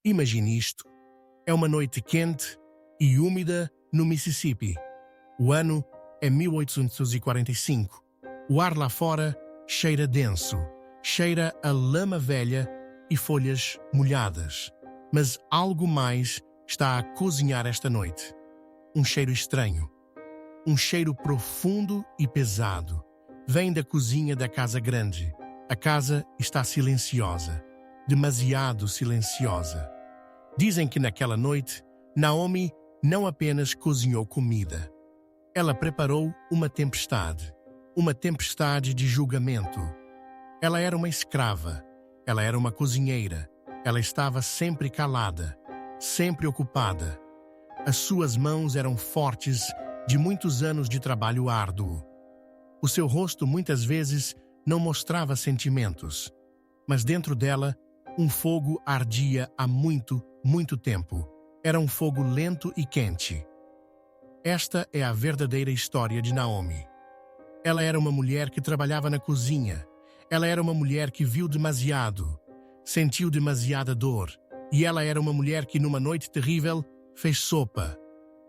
Imagine isto. É uma noite quente e úmida no Mississippi. O ano é 1845. O ar lá fora cheira denso, cheira a lama velha e folhas molhadas. Mas algo mais está a cozinhar esta noite. Um cheiro estranho. Um cheiro profundo e pesado. Vem da cozinha da casa grande. A casa está silenciosa. Demasiado silenciosa. Dizem que naquela noite, Naomi não apenas cozinhou comida. Ela preparou uma tempestade de julgamento. Ela era uma escrava, ela era uma cozinheira, ela estava sempre calada, sempre ocupada. As suas mãos eram fortes de muitos anos de trabalho árduo. O seu rosto muitas vezes não mostrava sentimentos, mas dentro dela, um fogo ardia há muito tempo. Era um fogo lento e quente. Esta é a verdadeira história de Naomi. Ela era uma mulher que trabalhava na cozinha. Ela era uma mulher que viu demasiado, sentiu demasiada dor. E ela era uma mulher que, numa noite terrível, fez sopa.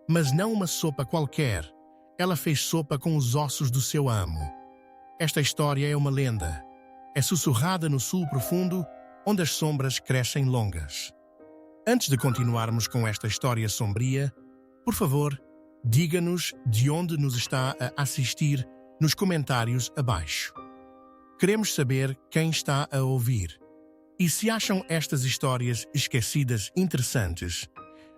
Mas não uma sopa qualquer. Ela fez sopa com os ossos do seu amo. Esta história é uma lenda. É sussurrada no sul profundo, onde as sombras crescem longas. Antes de continuarmos com esta história sombria, por favor, diga-nos de onde nos está a assistir nos comentários abaixo. Queremos saber quem está a ouvir. E se acham estas histórias esquecidas interessantes,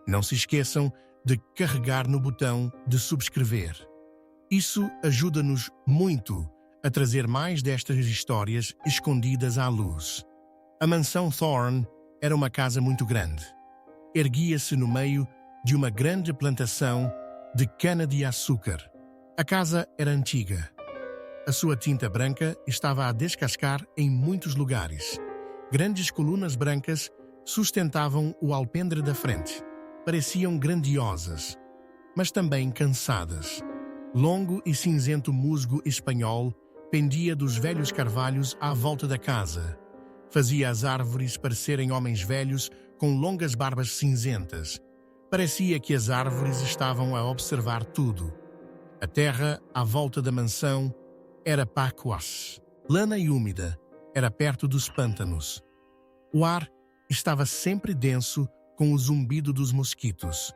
não se esqueçam de carregar no botão de subscrever. Isso ajuda-nos muito a trazer mais destas histórias escondidas à luz. A mansão Thorne era uma casa muito grande. Erguia-se no meio de uma grande plantação de cana-de-açúcar. A casa era antiga. A sua tinta branca estava a descascar em muitos lugares. Grandes colunas brancas sustentavam o alpendre da frente. Pareciam grandiosas, mas também cansadas. Longo e cinzento musgo espanhol pendia dos velhos carvalhos à volta da casa. Fazia as árvores parecerem homens velhos com longas barbas cinzentas. Parecia que as árvores estavam a observar tudo. A terra à volta da mansão era pacoas, lana e úmida, era perto dos pântanos. O ar estava sempre denso com o zumbido dos mosquitos.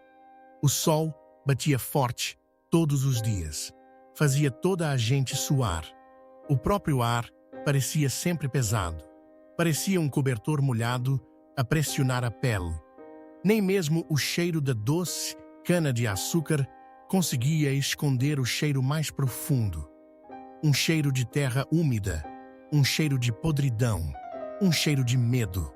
O sol batia forte todos os dias. Fazia toda a gente suar. O próprio ar parecia sempre pesado. Parecia um cobertor molhado a pressionar a pele. Nem mesmo o cheiro da doce cana-de-açúcar conseguia esconder o cheiro mais profundo. Um cheiro de terra úmida, um cheiro de podridão, um cheiro de medo.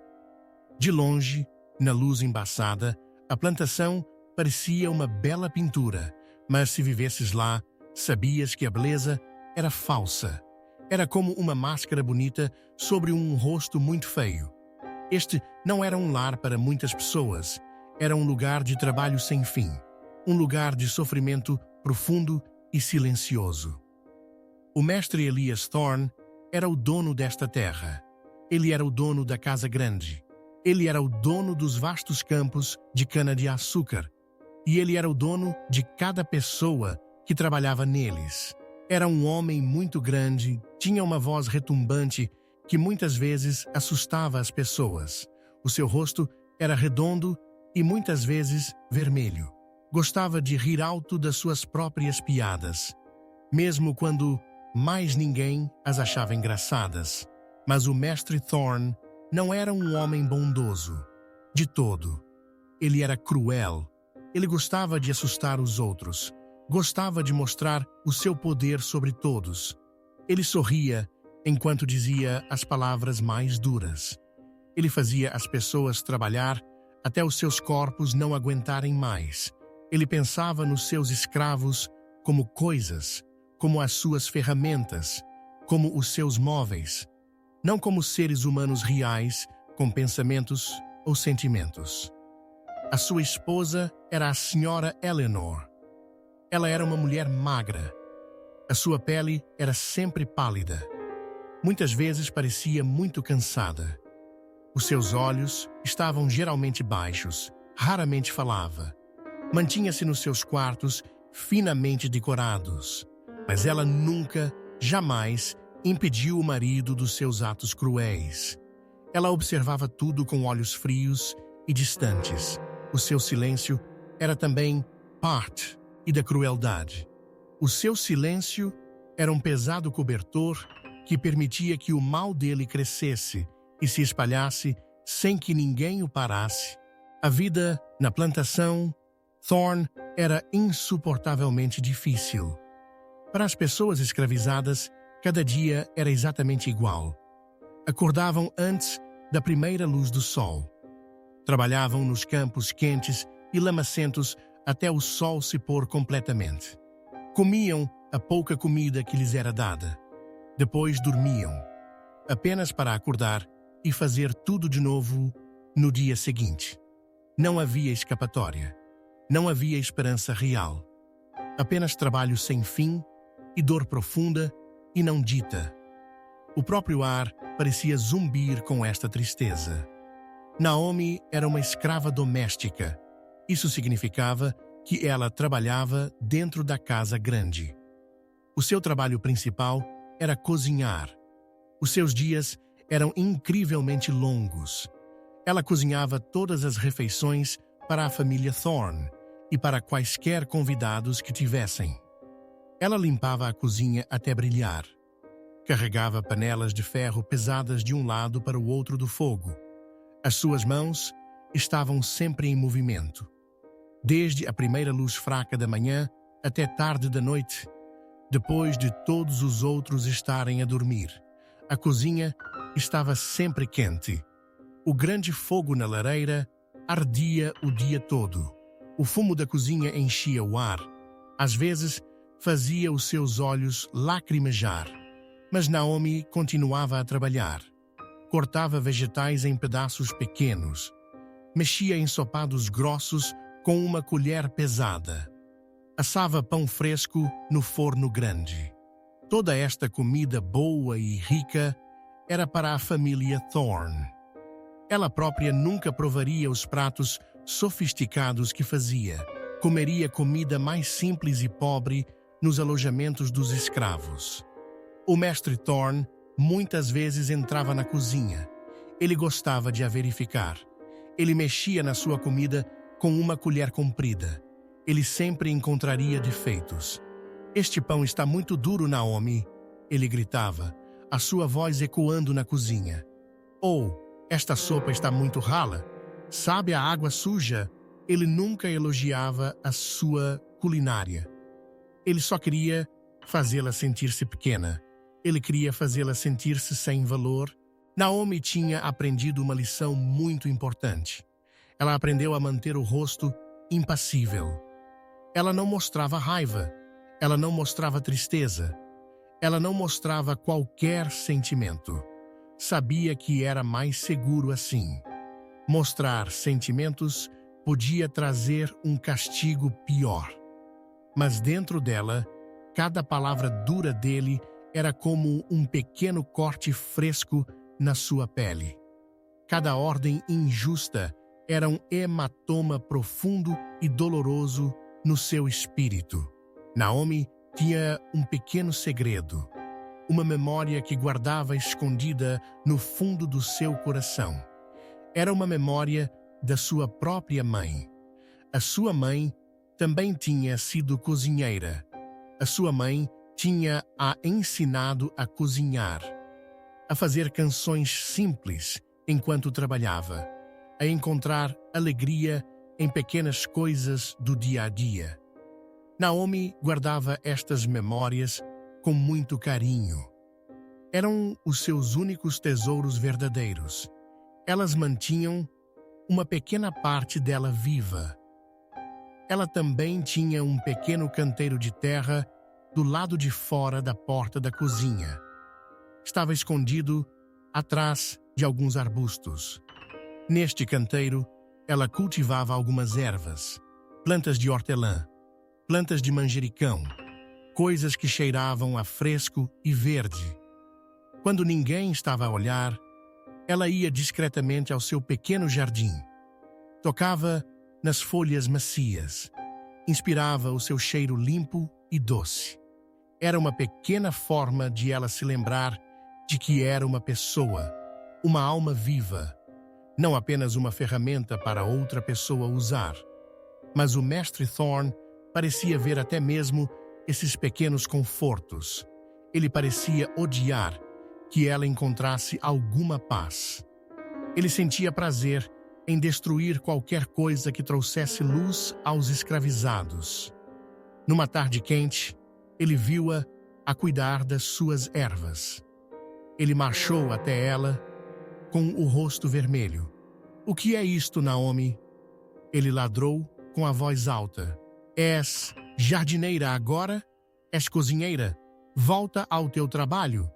De longe, na luz embaçada, a plantação parecia uma bela pintura, mas se vivesses lá, sabias que a beleza era falsa. Era como uma máscara bonita sobre um rosto muito feio. Este não era um lar para muitas pessoas, era um lugar de trabalho sem fim, um lugar de sofrimento profundo e silencioso. O mestre Elias Thorne era o dono desta terra. Ele era o dono da casa grande. Ele era o dono dos vastos campos de cana-de-açúcar. E ele era o dono de cada pessoa que trabalhava neles. Era um homem muito grande, tinha uma voz retumbante que muitas vezes assustava as pessoas. O seu rosto era redondo e muitas vezes vermelho. Gostava de rir alto das suas próprias piadas, mesmo quando mais ninguém as achava engraçadas. Mas o mestre Thorne não era um homem bondoso, de todo. Ele era cruel. Ele gostava de assustar os outros. Gostava de mostrar o seu poder sobre todos. Ele sorria enquanto dizia as palavras mais duras. Ele fazia as pessoas trabalhar até os seus corpos não aguentarem mais. Ele pensava nos seus escravos como coisas, como as suas ferramentas, como os seus móveis, não como seres humanos reais com pensamentos ou sentimentos. A sua esposa era a senhora Eleanor. Ela era uma mulher magra. A sua pele era sempre pálida. Muitas vezes parecia muito cansada. Os seus olhos estavam geralmente baixos, raramente falava. Mantinha-se nos seus quartos finamente decorados, mas ela nunca, jamais, impediu o marido dos seus atos cruéis. Ela observava tudo com olhos frios e distantes. O seu silêncio era também parte da crueldade. O seu silêncio era um pesado cobertor que permitia que o mal dele crescesse e se espalhasse sem que ninguém o parasse. A vida na plantação Thorn era insuportavelmente difícil. Para as pessoas escravizadas, cada dia era exatamente igual. Acordavam antes da primeira luz do sol. Trabalhavam nos campos quentes e lamacentos até o sol se pôr completamente. Comiam a pouca comida que lhes era dada. Depois dormiam, apenas para acordar e fazer tudo de novo no dia seguinte. Não havia escapatória. Não havia esperança real. Apenas trabalho sem fim e dor profunda e não dita. O próprio ar parecia zumbir com esta tristeza. Naomi era uma escrava doméstica. Isso significava que ela trabalhava dentro da casa grande. O seu trabalho principal era cozinhar. Os seus dias eram incrivelmente longos. Ela cozinhava todas as refeições para a família Thorn e para quaisquer convidados que tivessem. Ela limpava a cozinha até brilhar. Carregava panelas de ferro pesadas de um lado para o outro do fogo. As suas mãos estavam sempre em movimento. Desde a primeira luz fraca da manhã até tarde da noite, depois de todos os outros estarem a dormir. A cozinha estava sempre quente. O grande fogo na lareira ardia o dia todo. O fumo da cozinha enchia o ar. Às vezes, fazia os seus olhos lacrimejar. Mas Naomi continuava a trabalhar. Cortava vegetais em pedaços pequenos. Mexia ensopados grossos com uma colher pesada. Assava pão fresco no forno grande. Toda esta comida boa e rica era para a família Thorn. Ela própria nunca provaria os pratos sofisticados que fazia. Comeria comida mais simples e pobre nos alojamentos dos escravos. O mestre Thorn muitas vezes entrava na cozinha. Ele gostava de a verificar. Ele mexia na sua comida com uma colher comprida. Ele sempre encontraria defeitos. "Este pão está muito duro, Naomi", ele gritava, a sua voz ecoando na cozinha. Ou, "esta sopa está muito rala. Sabe a água suja?" Ele nunca elogiava a sua culinária. Ele só queria fazê-la sentir-se pequena. Ele queria fazê-la sentir-se sem valor. Naomi tinha aprendido uma lição muito importante. Ela aprendeu a manter o rosto impassível. Ela não mostrava raiva. Ela não mostrava tristeza. Ela não mostrava qualquer sentimento. Sabia que era mais seguro assim. Mostrar sentimentos podia trazer um castigo pior. Mas dentro dela, cada palavra dura dele era como um pequeno corte fresco na sua pele. Cada ordem injusta era um hematoma profundo e doloroso no seu espírito. Naomi tinha um pequeno segredo, uma memória que guardava escondida no fundo do seu coração. Era uma memória da sua própria mãe. A sua mãe também tinha sido cozinheira. A sua mãe tinha-a ensinado a cozinhar, a fazer canções simples enquanto trabalhava, a encontrar alegria em pequenas coisas do dia a dia. Naomi guardava estas memórias com muito carinho. Eram os seus únicos tesouros verdadeiros. Elas mantinham uma pequena parte dela viva. Ela também tinha um pequeno canteiro de terra do lado de fora da porta da cozinha. Estava escondido atrás de alguns arbustos. Neste canteiro, ela cultivava algumas ervas, plantas de hortelã, plantas de manjericão, coisas que cheiravam a fresco e verde. Quando ninguém estava a olhar, Ela ia discretamente ao seu pequeno jardim. Tocava nas folhas macias. Inspirava o seu cheiro limpo e doce. Era uma pequena forma de ela se lembrar de que era uma pessoa, uma alma viva, não apenas uma ferramenta para outra pessoa usar. Mas o mestre Thorn parecia ver até mesmo esses pequenos confortos. Ele parecia odiar que ela encontrasse alguma paz. Ele sentia prazer em destruir qualquer coisa que trouxesse luz aos escravizados. Numa tarde quente, ele viu-a a cuidar das suas ervas. Ele marchou até ela com o rosto vermelho. "O que é isto, Naomi?" Ele ladrou com a voz alta. "És jardineira agora? És cozinheira? Volta ao teu trabalho."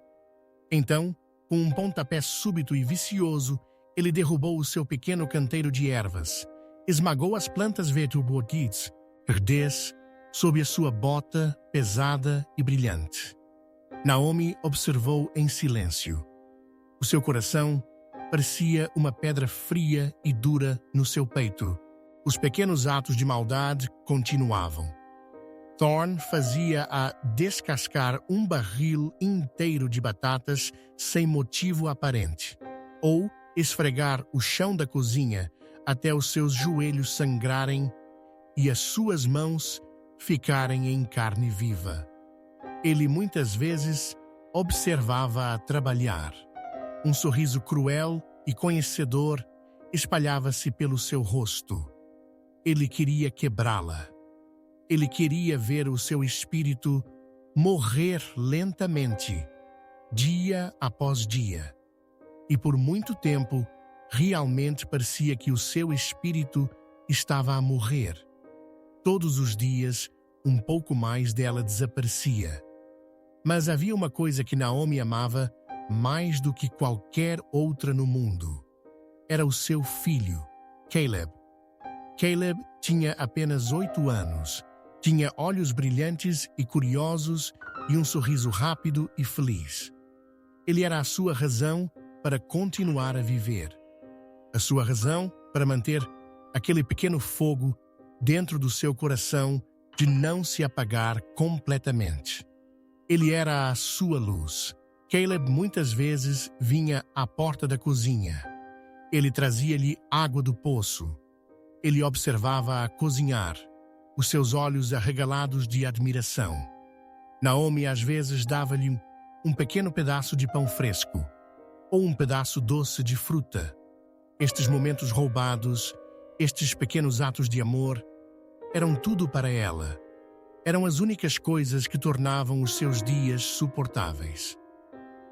Então, com um pontapé súbito e vicioso, ele derrubou o seu pequeno canteiro de ervas, esmagou as plantas verdes, sob a sua bota pesada e brilhante. Naomi observou em silêncio. O seu coração parecia uma pedra fria e dura no seu peito. Os pequenos atos de maldade continuavam. Thorn fazia-a descascar um barril inteiro de batatas sem motivo aparente, ou esfregar o chão da cozinha até os seus joelhos sangrarem e as suas mãos ficarem em carne viva. Ele muitas vezes observava-a trabalhar. Um sorriso cruel e conhecedor espalhava-se pelo seu rosto. Ele queria quebrá-la. Ele queria ver o seu espírito morrer lentamente, dia após dia. E por muito tempo, realmente parecia que o seu espírito estava a morrer. Todos os dias, um pouco mais dela desaparecia. Mas havia uma coisa que Naomi amava mais do que qualquer outra no mundo. Era o seu filho, Caleb. Caleb tinha apenas 8 anos. Tinha olhos brilhantes e curiosos e um sorriso rápido e feliz. Ele era a sua razão para continuar a viver. A sua razão para manter aquele pequeno fogo dentro do seu coração de não se apagar completamente. Ele era a sua luz. Caleb muitas vezes vinha à porta da cozinha. Ele trazia-lhe água do poço. Ele observava-a cozinhar, os seus olhos arregalados de admiração. Naomi às vezes dava-lhe um pequeno pedaço de pão fresco, ou um pedaço doce de fruta. Estes momentos roubados, estes pequenos atos de amor, eram tudo para ela. Eram as únicas coisas que tornavam os seus dias suportáveis.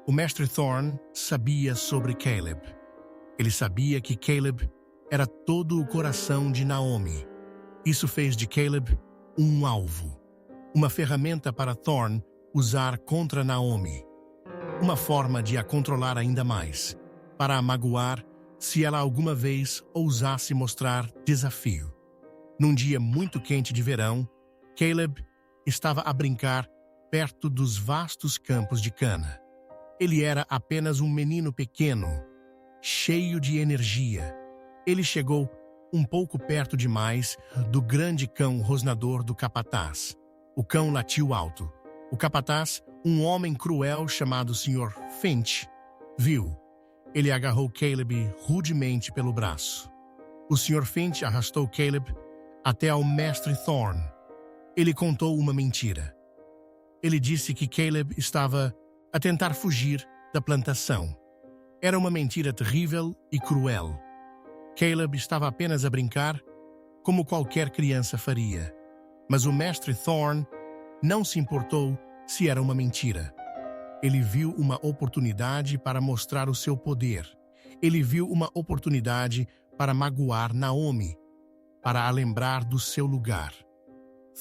O mestre Thorn sabia sobre Caleb. Ele sabia que Caleb era todo o coração de Naomi. Isso fez de Caleb um alvo, uma ferramenta para Thorn usar contra Naomi. Uma forma de a controlar ainda mais, para a magoar se ela alguma vez ousasse mostrar desafio. Num dia muito quente de verão, Caleb estava a brincar perto dos vastos campos de cana. Ele era apenas um menino pequeno, cheio de energia. Ele chegou um pouco perto demais do grande cão rosnador do capataz. O cão latiu alto. O capataz, um homem cruel chamado Sr. Finch, viu. Ele agarrou Caleb rudemente pelo braço. O Sr. Finch arrastou Caleb até ao mestre Thorn. Ele contou uma mentira. Ele disse que Caleb estava a tentar fugir da plantação. Era uma mentira terrível e cruel. Caleb estava apenas a brincar, como qualquer criança faria. Mas o mestre Thorn não se importou se era uma mentira. Ele viu uma oportunidade para mostrar o seu poder. Ele viu uma oportunidade para magoar Naomi, para a lembrar do seu lugar.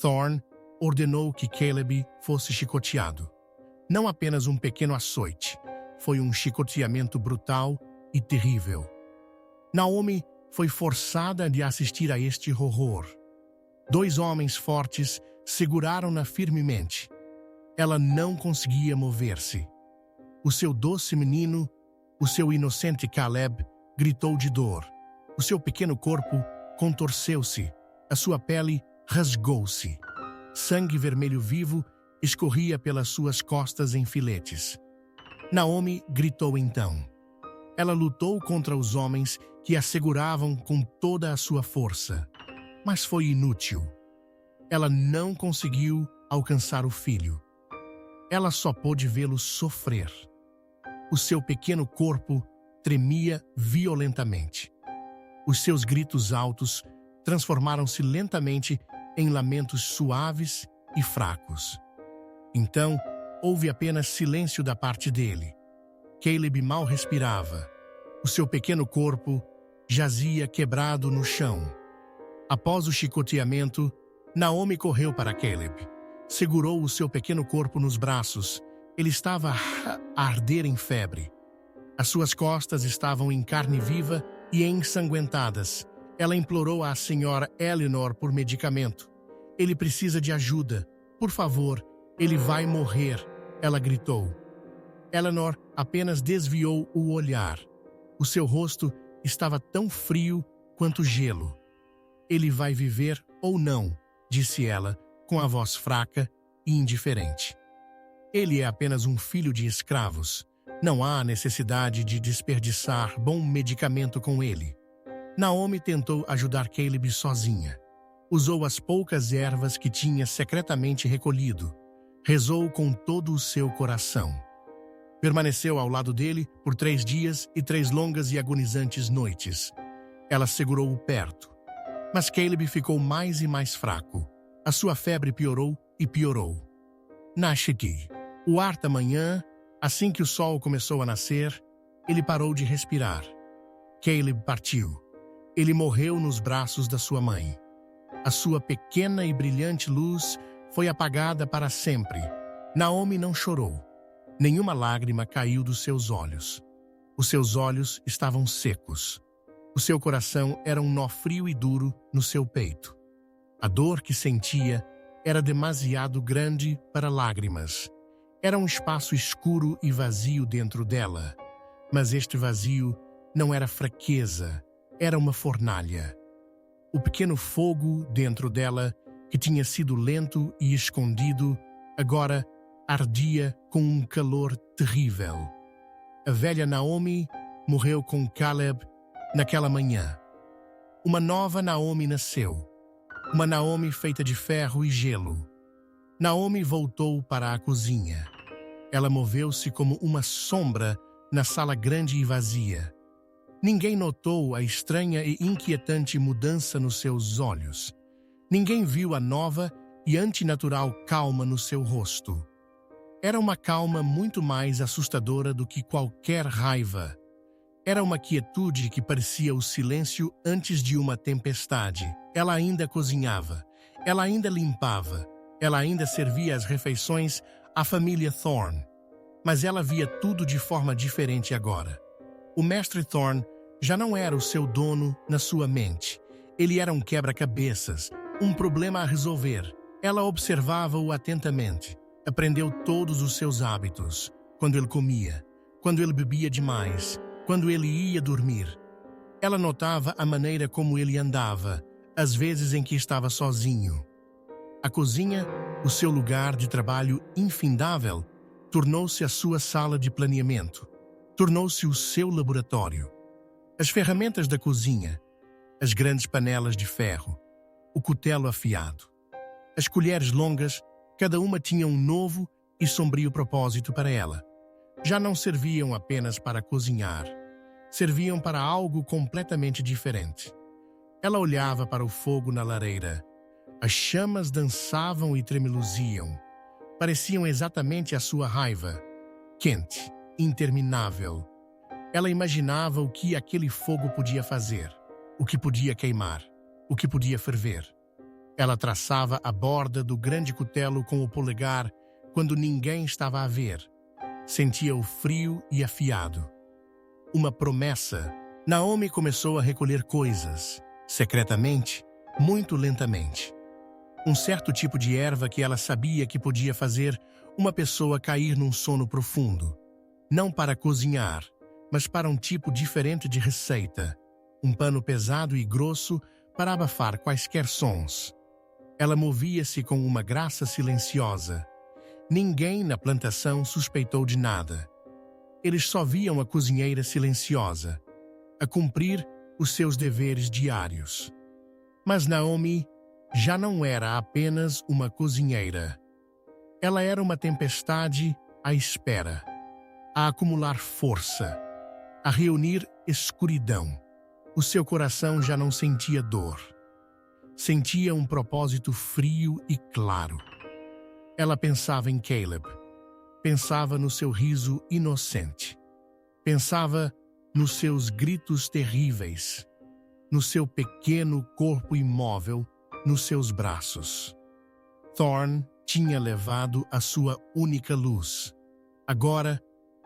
Thorn ordenou que Caleb fosse chicoteado. Não apenas um pequeno açoite, foi um chicoteamento brutal e terrível. Naomi foi forçada de assistir a este horror. 2 homens fortes seguraram-na firmemente. Ela não conseguia mover-se. O seu doce menino, O seu inocente Caleb gritou de dor. O seu pequeno corpo contorceu-se. A sua pele rasgou-se. Sangue vermelho vivo escorria pelas suas costas em filetes. Naomi gritou então. Ela lutou contra os homens que a seguravam com toda a sua força. Mas foi inútil. Ela não conseguiu alcançar o filho. Ela só pôde vê-lo sofrer. O seu pequeno corpo tremia violentamente. Os seus gritos altos transformaram-se lentamente em lamentos suaves e fracos. Então, houve apenas silêncio da parte dele. Caleb mal respirava. O seu pequeno corpo jazia quebrado no chão. Após o chicoteamento, Naomi correu para Caleb. Segurou o seu pequeno corpo nos braços. Ele estava a arder em febre. As suas costas estavam em carne viva e ensanguentadas. Ela implorou à senhora Eleanor por medicamento. Ele precisa de ajuda. Por favor, ele vai morrer, ela gritou. Eleanor apenas desviou o olhar. O seu rosto estava tão frio quanto gelo. Ele vai viver ou não, disse ela, com a voz fraca e indiferente. Ele é apenas um filho de escravos. Não há necessidade de desperdiçar bom medicamento com ele. Naomi tentou ajudar Caleb sozinha. Usou as poucas ervas que tinha secretamente recolhido. Rezou com todo o seu coração. Permaneceu ao lado dele por 3 dias e 3 longas e agonizantes noites. Ela segurou-o perto. Mas Caleb ficou mais e mais fraco. A sua febre piorou e piorou. Nashiki. O ar da manhã, assim que o sol começou a nascer, ele parou de respirar. Caleb partiu. Ele morreu nos braços da sua mãe. A sua pequena e brilhante luz foi apagada para sempre. Naomi não chorou. Nenhuma lágrima caiu dos seus olhos. Os seus olhos estavam secos. O seu coração era um nó frio e duro no seu peito. A dor que sentia era demasiado grande para lágrimas. Era um espaço escuro e vazio dentro dela. Mas este vazio não era fraqueza, era uma fornalha. O pequeno fogo dentro dela, que tinha sido lento e escondido, agora ardia com um calor terrível. A velha Naomi morreu com Caleb naquela manhã. Uma nova Naomi nasceu. Uma Naomi feita de ferro e gelo. Naomi voltou para a cozinha. Ela moveu-se como uma sombra na sala grande e vazia. Ninguém notou a estranha e inquietante mudança nos seus olhos. Ninguém viu a nova e antinatural calma no seu rosto. Era uma calma muito mais assustadora do que qualquer raiva. Era uma quietude que parecia o silêncio antes de uma tempestade. Ela ainda cozinhava, ela ainda limpava, ela ainda servia as refeições à família Thorne. Mas ela via tudo de forma diferente agora. O mestre Thorne já não era o seu dono na sua mente. Ele era um quebra-cabeças, um problema a resolver. Ela observava-o atentamente. Aprendeu todos os seus hábitos. Quando ele comia, quando ele bebia demais, quando ele ia dormir. Ela notava a maneira como ele andava, as vezes em que estava sozinho. A cozinha, o seu lugar de trabalho infindável, tornou-se a sua sala de planeamento. Tornou-se o seu laboratório. As ferramentas da cozinha, as grandes panelas de ferro, o cutelo afiado, as colheres longas, cada uma tinha um novo e sombrio propósito para ela. Já não serviam apenas para cozinhar, serviam para algo completamente diferente. Ela olhava para o fogo na lareira. As chamas dançavam e tremeluziam. Pareciam exatamente a sua raiva, quente, interminável. Ela imaginava o que aquele fogo podia fazer, o que podia queimar, o que podia ferver. Ela traçava a borda do grande cutelo com o polegar quando ninguém estava a ver. Sentia o frio e afiado. Uma promessa. Naomi começou a recolher coisas, secretamente, muito lentamente. Um certo tipo de erva que ela sabia que podia fazer uma pessoa cair num sono profundo. Não para cozinhar, mas para um tipo diferente de receita. Um pano pesado e grosso para abafar quaisquer sons. Ela movia-se com uma graça silenciosa. Ninguém na plantação suspeitou de nada. Eles só viam a cozinheira silenciosa, a cumprir os seus deveres diários. Mas Naomi já não era apenas uma cozinheira. Ela era uma tempestade à espera, a acumular força, a reunir escuridão. O seu coração já não sentia dor. Sentia um propósito frio e claro. Ela pensava em Caleb. Pensava no seu riso inocente. Pensava nos seus gritos terríveis, no seu pequeno corpo imóvel, nos seus braços. Thorne tinha levado a sua única luz. Agora,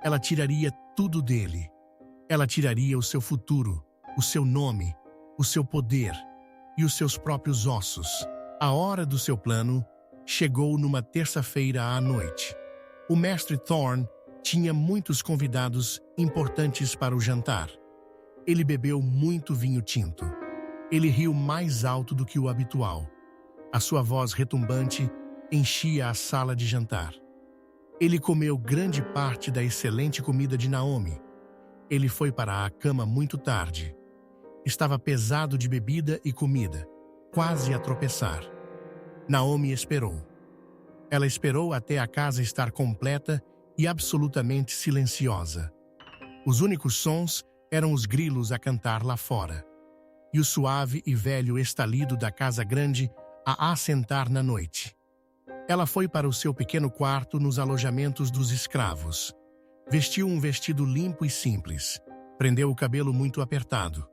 ela tiraria tudo dele. Ela tiraria o seu futuro, o seu nome, o seu poder e os seus próprios ossos. A hora do seu plano chegou numa terça-feira à noite. O mestre Thorne tinha muitos convidados importantes para o jantar. Ele bebeu muito vinho tinto. Ele riu mais alto do que o habitual. A sua voz retumbante enchia a sala de jantar. Ele comeu grande parte da excelente comida de Naomi. Ele foi para a cama muito tarde. Estava pesado de bebida e comida, quase a tropeçar. Naomi esperou. Ela esperou até a casa estar completa e absolutamente silenciosa. Os únicos sons eram os grilos a cantar lá fora, e o suave e velho estalido da casa grande a assentar na noite. Ela foi para o seu pequeno quarto nos alojamentos dos escravos. Vestiu um vestido limpo e simples. Prendeu o cabelo muito apertado.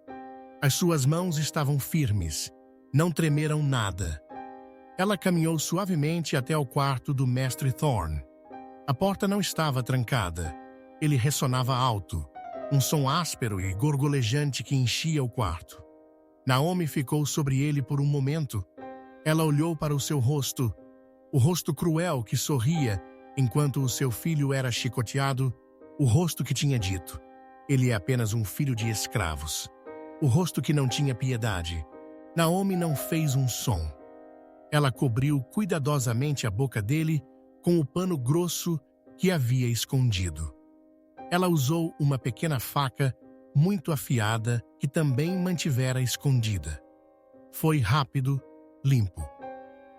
As suas mãos estavam firmes. Não tremeram nada. Ela caminhou suavemente até o quarto do mestre Thorne. A porta não estava trancada. Ele ressonava alto, um som áspero e gorgolejante que enchia o quarto. Naomi ficou sobre ele por um momento. Ela olhou para o seu rosto, o rosto cruel que sorria enquanto o seu filho era chicoteado, o rosto que tinha dito: "Ele é apenas um filho de escravos." O rosto que não tinha piedade. Naomi não fez um som. Ela cobriu cuidadosamente a boca dele com o pano grosso que havia escondido. Ela usou uma pequena faca muito afiada que também mantivera escondida. Foi rápido, limpo.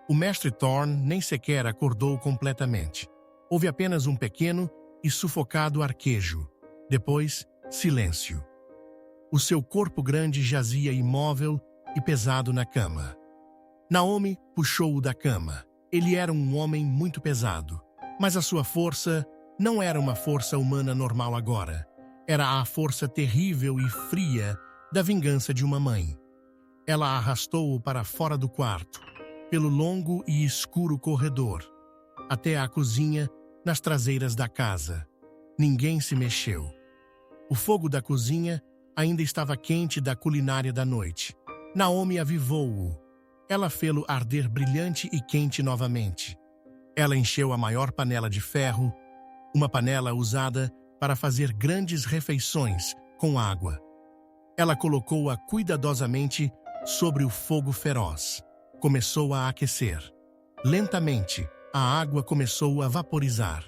O mestre Thorne nem sequer acordou completamente. Houve apenas um pequeno e sufocado arquejo. Depois, silêncio. O seu corpo grande jazia imóvel e pesado na cama. Naomi puxou-o da cama. Ele era um homem muito pesado, mas a sua força não era uma força humana normal agora. Era a força terrível e fria da vingança de uma mãe. Ela arrastou-o para fora do quarto, pelo longo e escuro corredor, até à cozinha nas traseiras da casa. Ninguém se mexeu. O fogo da cozinha ainda estava quente da culinária da noite. Naomi avivou-o. Ela fê-lo arder brilhante e quente novamente. Ela encheu a maior panela de ferro, uma panela usada para fazer grandes refeições com água. Ela colocou-a cuidadosamente sobre o fogo feroz. Começou a aquecer. Lentamente, a água começou a vaporizar.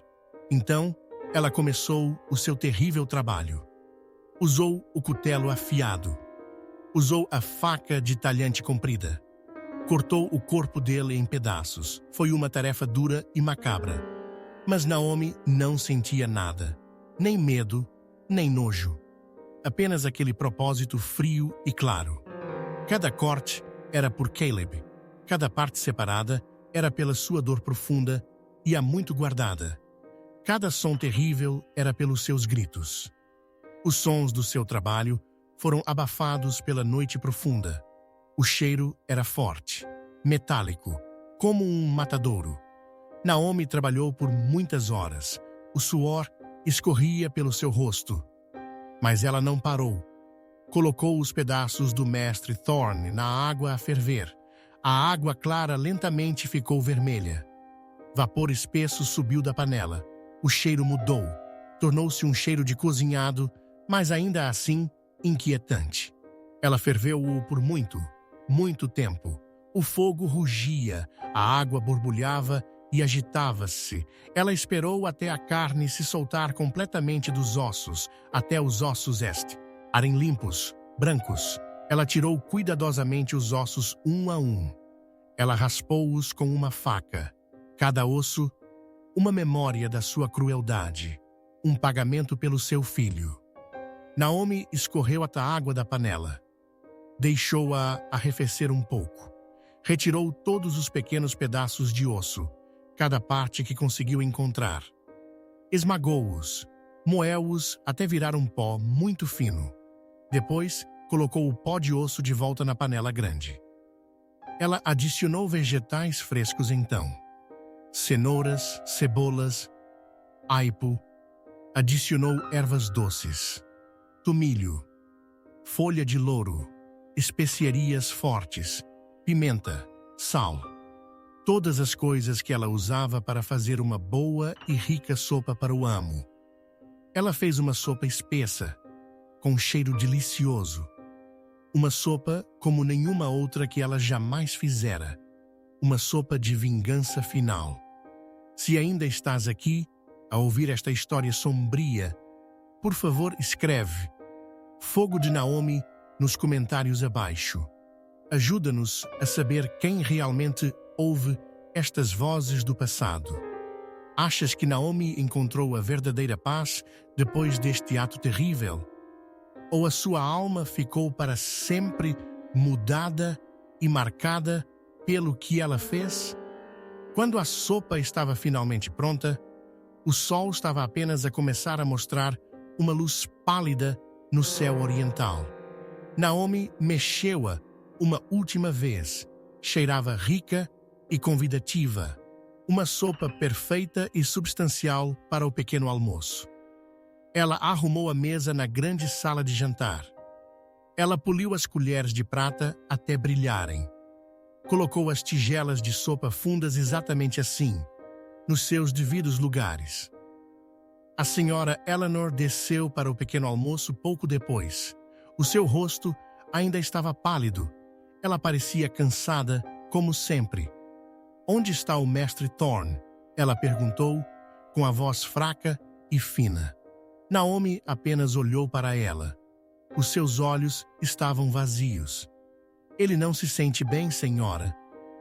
Então, ela começou o seu terrível trabalho. Usou o cutelo afiado. Usou a faca de talhante comprida. Cortou o corpo dele em pedaços. Foi uma tarefa dura e macabra. Mas Naomi não sentia nada. Nem medo, nem nojo. Apenas aquele propósito frio e claro. Cada corte era por Caleb. Cada parte separada era pela sua dor profunda e há muito guardada. Cada som terrível era pelos seus gritos. Os sons do seu trabalho foram abafados pela noite profunda. O cheiro era forte, metálico, como um matadouro. Naomi trabalhou por muitas horas. O suor escorria pelo seu rosto. Mas ela não parou. Colocou os pedaços do mestre Thorne na água a ferver. A água clara lentamente ficou vermelha. Vapor espesso subiu da panela. O cheiro mudou. Tornou-se um cheiro de cozinhado, mas ainda assim inquietante. Ela ferveu-o por muito tempo. O fogo rugia, a água borbulhava e agitava-se. Ela esperou até a carne se soltar completamente dos ossos, até os ossos estarem limpos, brancos. Ela tirou cuidadosamente os ossos um a um. Ela raspou-os com uma faca. Cada osso, uma memória da sua crueldade, um pagamento pelo seu filho. Naomi escorreu a água da panela. Deixou-a arrefecer um pouco. Retirou todos os pequenos pedaços de osso, cada parte que conseguiu encontrar. Esmagou-os, moeu-os até virar um pó muito fino. Depois, colocou o pó de osso de volta na panela grande. Ela adicionou vegetais frescos então. Cenouras, cebolas, aipo. Adicionou ervas doces, tomilho, folha de louro, especiarias fortes, pimenta, sal. Todas as coisas que ela usava para fazer uma boa e rica sopa para o amo. Ela fez uma sopa espessa, com cheiro delicioso. Uma sopa como nenhuma outra que ela jamais fizera. Uma sopa de vingança final. Se ainda estás aqui, a ouvir esta história sombria, por favor escreve Fogo de Naomi nos comentários abaixo. Ajuda-nos a saber quem realmente ouve estas vozes do passado. Achas que Naomi encontrou a verdadeira paz depois deste ato terrível? Ou a sua alma ficou para sempre mudada e marcada pelo que ela fez? Quando a sopa estava finalmente pronta, o sol estava apenas a começar a mostrar uma luz pálida no céu oriental. Naomi mexeu-a uma última vez. Cheirava rica e convidativa. Uma sopa perfeita e substancial para o pequeno almoço. Ela arrumou a mesa na grande sala de jantar. Ela poliu as colheres de prata até brilharem. Colocou as tigelas de sopa fundas exatamente assim, nos seus devidos lugares. A senhora Eleanor desceu para o pequeno almoço pouco depois. O seu rosto ainda estava pálido. Ela parecia cansada, como sempre. "Onde está o mestre Thorne?" ela perguntou, com a voz fraca e fina. Naomi apenas olhou para ela. Os seus olhos estavam vazios. "Ele não se sente bem, senhora",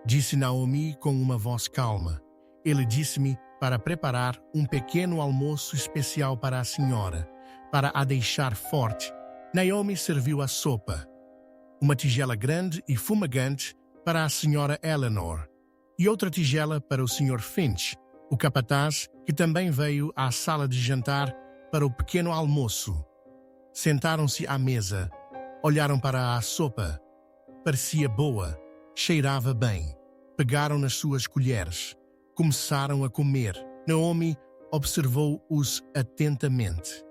disse Naomi com uma voz calma. "Ele disse-me para preparar um pequeno almoço especial para a senhora, para a deixar forte." Naomi serviu a sopa. Uma tigela grande e fumegante para a senhora Eleanor, e outra tigela para o Sr. Finch, o capataz, que também veio à sala de jantar para o pequeno almoço. Sentaram-se à mesa, olharam para a sopa. Parecia boa, cheirava bem. Pegaram nas suas colheres, começaram a comer. Naomi observou-os atentamente.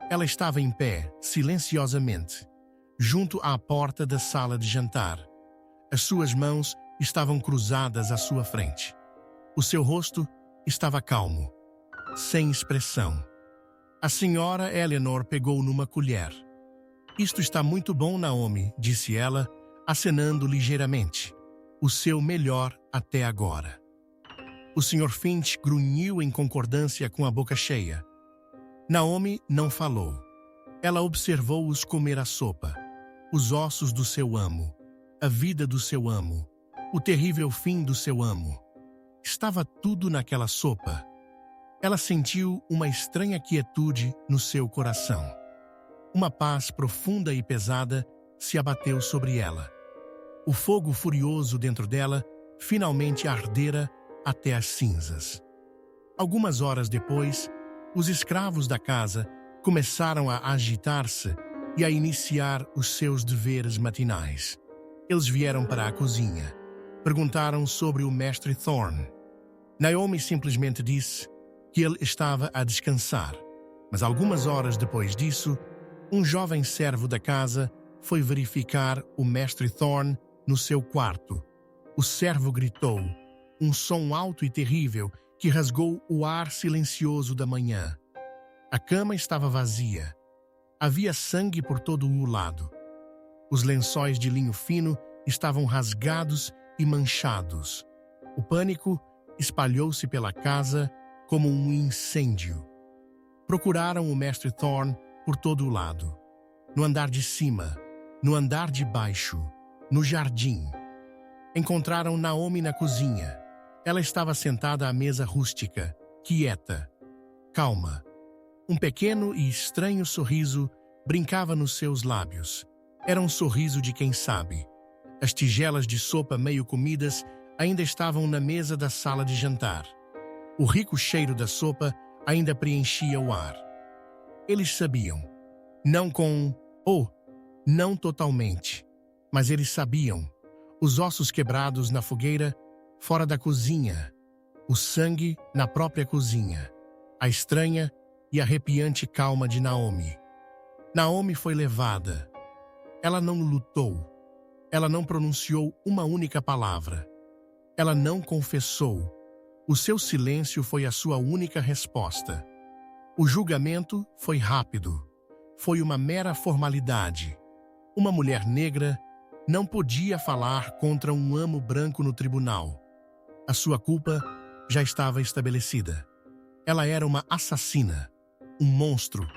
Ela estava em pé, silenciosamente, junto à porta da sala de jantar. As suas mãos estavam cruzadas à sua frente. O seu rosto estava calmo, sem expressão. A senhora Eleanor pegou numa colher. "Isto está muito bom, Naomi", disse ela, acenando ligeiramente. "O seu melhor até agora." O Sr. Finch grunhiu em concordância com a boca cheia. Naomi não falou. Ela observou-os comer a sopa, os ossos do seu amo, a vida do seu amo, o terrível fim do seu amo. Estava tudo naquela sopa. Ela sentiu uma estranha quietude no seu coração. Uma paz profunda e pesada se abateu sobre ela. O fogo furioso dentro dela finalmente ardera até as cinzas. Algumas horas depois, os escravos da casa começaram a agitar-se e a iniciar os seus deveres matinais. Eles vieram para a cozinha. Perguntaram sobre o mestre Thorne. Naomi simplesmente disse que ele estava a descansar, mas algumas horas depois disso, um jovem servo da casa foi verificar o mestre Thorne no seu quarto. O servo gritou, um som alto e terrível que rasgou o ar silencioso da manhã. A cama estava vazia. Havia sangue por todo o lado. Os lençóis de linho fino estavam rasgados e manchados. O pânico espalhou-se pela casa como um incêndio. Procuraram o mestre Thorne por todo o lado. No andar de cima, no andar de baixo, no jardim. Encontraram Naomi na cozinha. Ela estava sentada à mesa rústica, quieta, calma. Um pequeno e estranho sorriso brincava nos seus lábios. Era um sorriso de quem sabe. As tigelas de sopa meio comidas ainda estavam na mesa da sala de jantar. O rico cheiro da sopa ainda preenchia o ar. Eles sabiam. Não totalmente. Mas eles sabiam. Os ossos quebrados na fogueira, fora da cozinha. O sangue na própria cozinha. A estranha e arrepiante calma de Naomi. Naomi foi levada. Ela não lutou. Ela não pronunciou uma única palavra. Ela não confessou. O seu silêncio foi a sua única resposta. O julgamento foi rápido. Foi uma mera formalidade. Uma mulher negra não podia falar contra um amo branco no tribunal. A sua culpa já estava estabelecida. Ela era uma assassina, um monstro.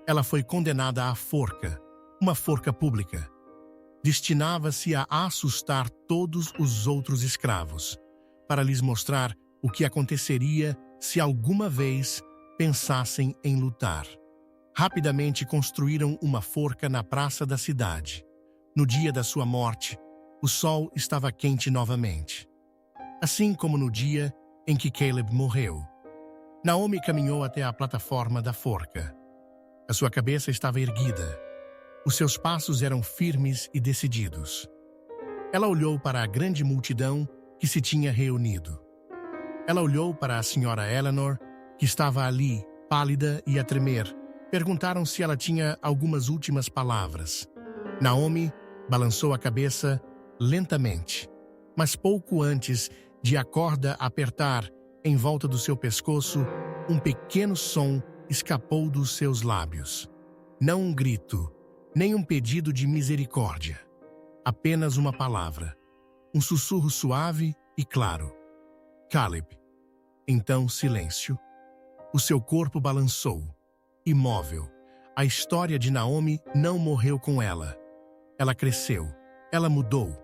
Ela foi condenada à forca, uma forca pública. Destinava-se a assustar todos os outros escravos, para lhes mostrar o que aconteceria se alguma vez pensassem em lutar. Rapidamente construíram uma forca na praça da cidade. No dia da sua morte, o sol estava quente novamente. Assim como no dia em que Caleb morreu. Naomi caminhou até a plataforma da forca. A sua cabeça estava erguida. Os seus passos eram firmes e decididos. Ela olhou para a grande multidão que se tinha reunido. Ela olhou para a senhora Eleanor, que estava ali, pálida e a tremer. Perguntaram se ela tinha algumas últimas palavras. Naomi balançou a cabeça lentamente, mas pouco antes de a corda apertar em volta do seu pescoço, um pequeno som escapou dos seus lábios. Não um grito, nem um pedido de misericórdia. Apenas uma palavra. Um sussurro suave e claro. Caleb. Então silêncio. O seu corpo balançou. Imóvel. A história de Naomi não morreu com ela. Ela cresceu. Ela mudou.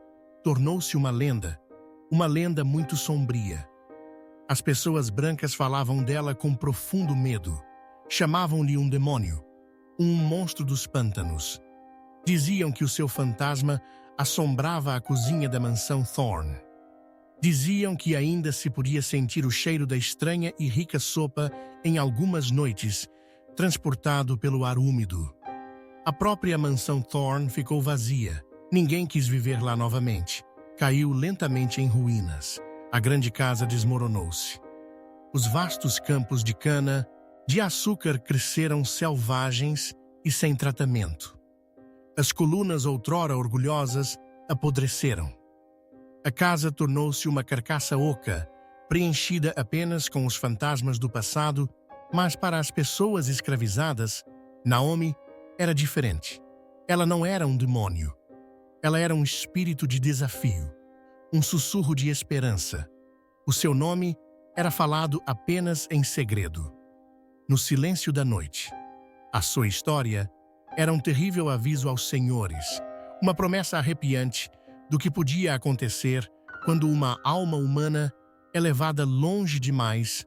Tornou-se uma lenda muito sombria. As pessoas brancas falavam dela com profundo medo. Chamavam-lhe um demônio, um monstro dos pântanos. Diziam que o seu fantasma assombrava a cozinha da mansão Thorne. Diziam que ainda se podia sentir o cheiro da estranha e rica sopa em algumas noites, transportado pelo ar úmido. A própria mansão Thorne ficou vazia. Ninguém quis viver lá novamente. Caiu lentamente em ruínas. A grande casa desmoronou-se. Os vastos campos de cana de açúcar cresceram selvagens e sem tratamento. As colunas outrora orgulhosas apodreceram. A casa tornou-se uma carcaça oca, preenchida apenas com os fantasmas do passado, mas para as pessoas escravizadas, Naomi era diferente. Ela não era um demônio. Ela era um espírito de desafio, um sussurro de esperança. O seu nome era falado apenas em segredo, no silêncio da noite. A sua história era um terrível aviso aos senhores, uma promessa arrepiante do que podia acontecer quando uma alma humana é levada longe demais,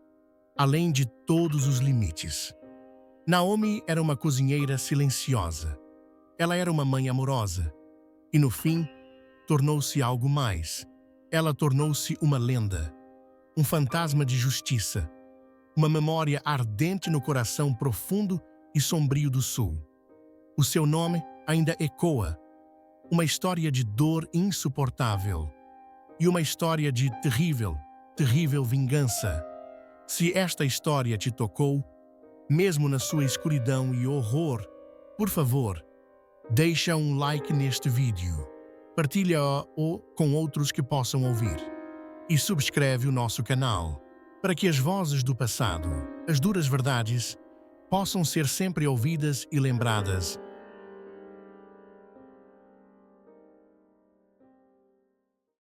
além de todos os limites. Naomi era uma cozinheira silenciosa. Ela era uma mãe amorosa. E no fim, tornou-se algo mais. Ela tornou-se uma lenda, um fantasma de justiça, uma memória ardente no coração profundo e sombrio do sul. O seu nome ainda ecoa, uma história de dor insuportável e uma história de terrível, terrível vingança. Se esta história te tocou, mesmo na sua escuridão e horror, por favor, deixa um like neste vídeo, partilha-o com outros que possam ouvir e subscreve o nosso canal para que as vozes do passado, as duras verdades, possam ser sempre ouvidas e lembradas,